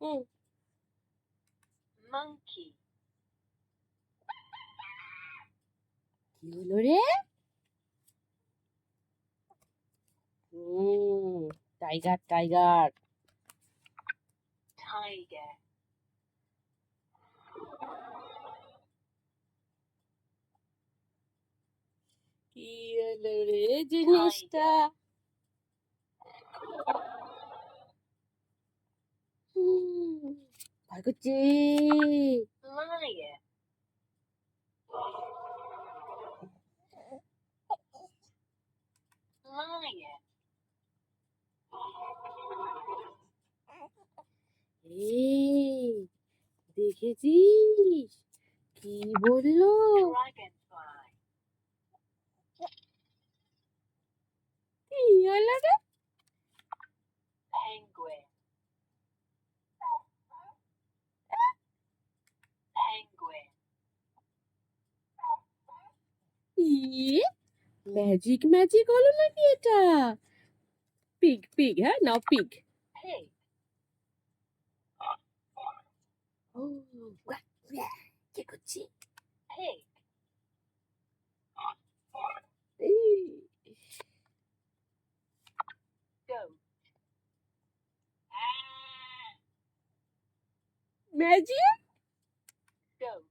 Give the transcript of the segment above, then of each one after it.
হুম। monkey, কি হলো রে? Tiger tiger. tiger, কি হলো রে জিনিসটা? ভয় করছে। lion, lion, এই দেখেছিস কি বললো? dragonfly, কি হলো রে? penguin, penguin, ম্যাজিক ম্যাজিক হলো নাকি এটা? পিগ পিগ, হ্যাঁ নাও পিগ। pig, ও কি করছি? pig, goat, magic. goat,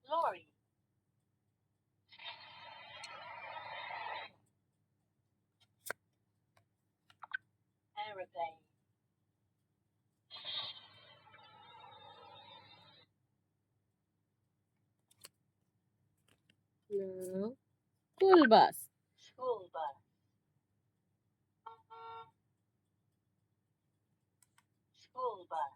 lorry, aeroplane, now school bus. school bus, school bus,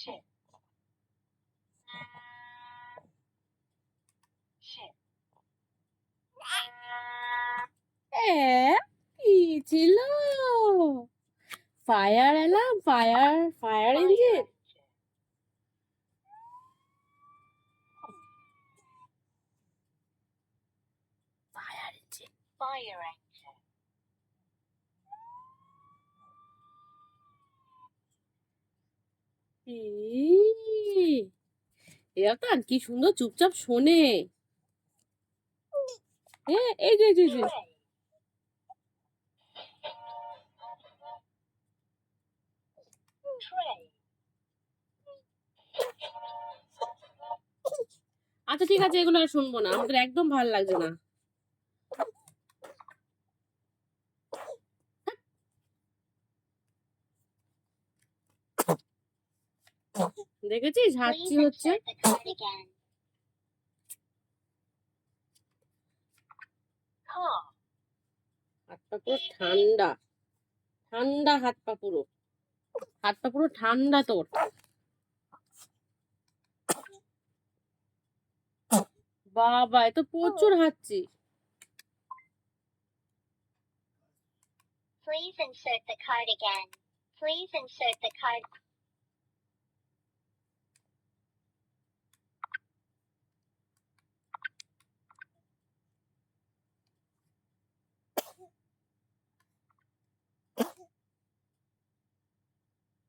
ship, ship, কি ছিল? Fire alarm, fire fire fire engine. engine, fire engine. fire engine, এরা তো আর কি সুন্দর চুপচাপ শোনে। হ্যাঁ এই যে train, train, আচ্ছা ঠিক আছে, এগুলো আর শুনবো না, আমাদের একদম ভালো লাগছে না। দেখেছিস হাঁচি please হচ্ছে। insert the card again. car, হাত পা পুরো ঠান্ডা ঠান্ডা, হাত পা পুরো ঠান্ডা তোর। বাবা এ তো প্রচুর হাঁচছি। please insert the card again. Please insert the card.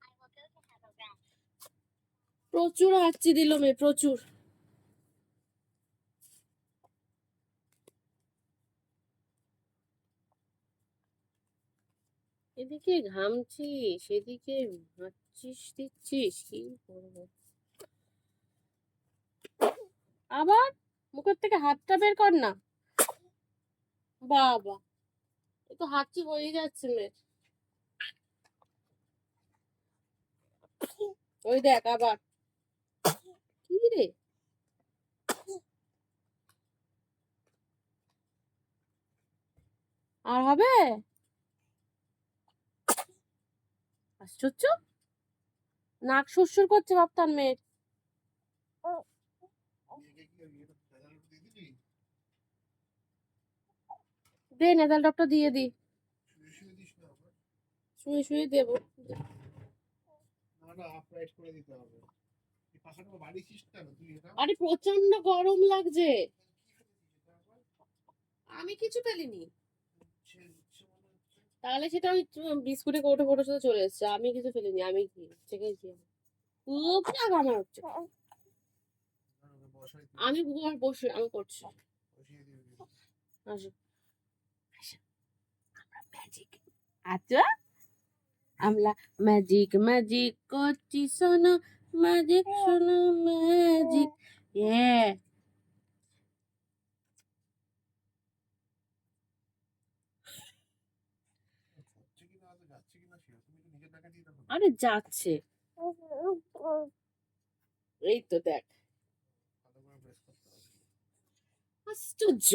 I will go to have a rest. প্রচুর হাঁচি দিল মেয়ে, প্রচুর। এদিকে ঘামছিস, এদিকে হাঁচছিস দিচ্ছিস, কি করবো? আবার মুখের থেকে হাতটা বের কর না। বাবা এ তো হাঁচি হয়ে যাচ্ছে মেয়ের। ওই দেখ আবার। কি রে? আর হবে? আশ্চর্য, নাক সুরসুর করছে ভাবতাম মেয়ের। দে নেতাল টপটা দিয়ে দি, শুয়ে শুয়ে দিস না আবার। শুয়ে শুয়ে দেবো। না না আপরাইট করে দিতে হবে। এই পাখাটা বাড়িছিস কেন তুই এটা? আরে প্রচন্ড গরম লাগছে। কি ফেলেছিস এটা আবার? আমি কিছু ফেলিনি। ইচ্ছে মনে হচ্ছে। তাহলে সেটা ওই বিস্কুটে কৌটো ফোটোর সাথে চলে এসছে, আমি কিছু ফেলিনি, আমি কি চেকেছি। খুব রাগ আমার হচ্ছে। না, ওকে বসাই তুই। আমি বসে আমি করছি। বসিয়ে দিবি। আসো আমরা ম্যাজিক, আচ্ছা আমরা ম্যাজিক ম্যাজিক করছি, শোনো ম্যাজিক, শোনো ম্যাজিক। হ্যাঁ হচ্ছে কিনা আজ যাচ্ছে কিনা সেরকম একটু নিজের টাকা দিয়ে দেখো। আরে যাচ্ছে, এই তো দেখ। ভালো করে প্রেস করতে হবে। আশ্চর্য।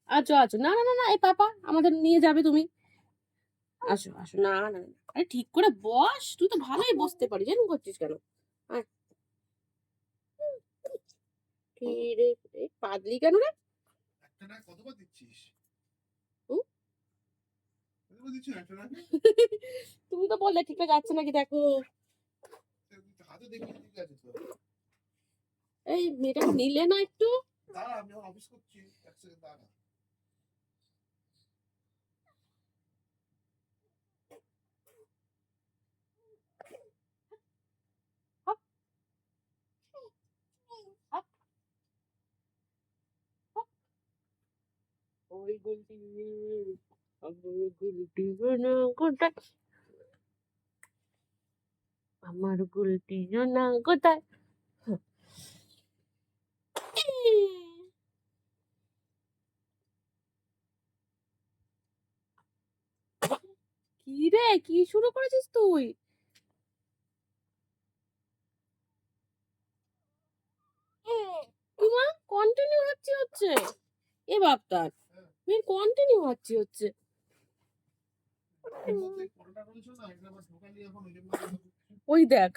আচ্ছা আচ্ছা, না না না না, এই পাপা আমাদের নিয়ে যাবে তুমি। আসো আসো, না না না, আরে ঠিক করে বস, তুই তো ভালোই বসতে পারিস, এরকম করছিস কেন? আয়। কি রে, এই পাগলি কেন রে? একটা না কতবার দিচ্ছিস? হুম? কতবার দিচ্ছিস একটা না? তুমি তো বললে ঠিকঠাক যাচ্ছে নাকি দেখো। হাতে দেখি ঠিক আছে তো। এই মেয়েটা নিলে না একটু। দাঁড়া আমি এখন অফিস করছি, এক সেকেন্ড দাঁড়া। Hop, hop, hop. ওই গুলটি, আমার গুলটি না কোথায়, আমার গুলটি না কোথায়। কি রে, কি শুরু করেছিস তুই? তোমার কন্টিনিউ হচ্ছে। এ বাপটার কন্টিনিউ হচ্ছে। এর মধ্যে কোনটা রয়েছে না এটা আবার ঢোকালি এখন ওই জন্য ওই দেখ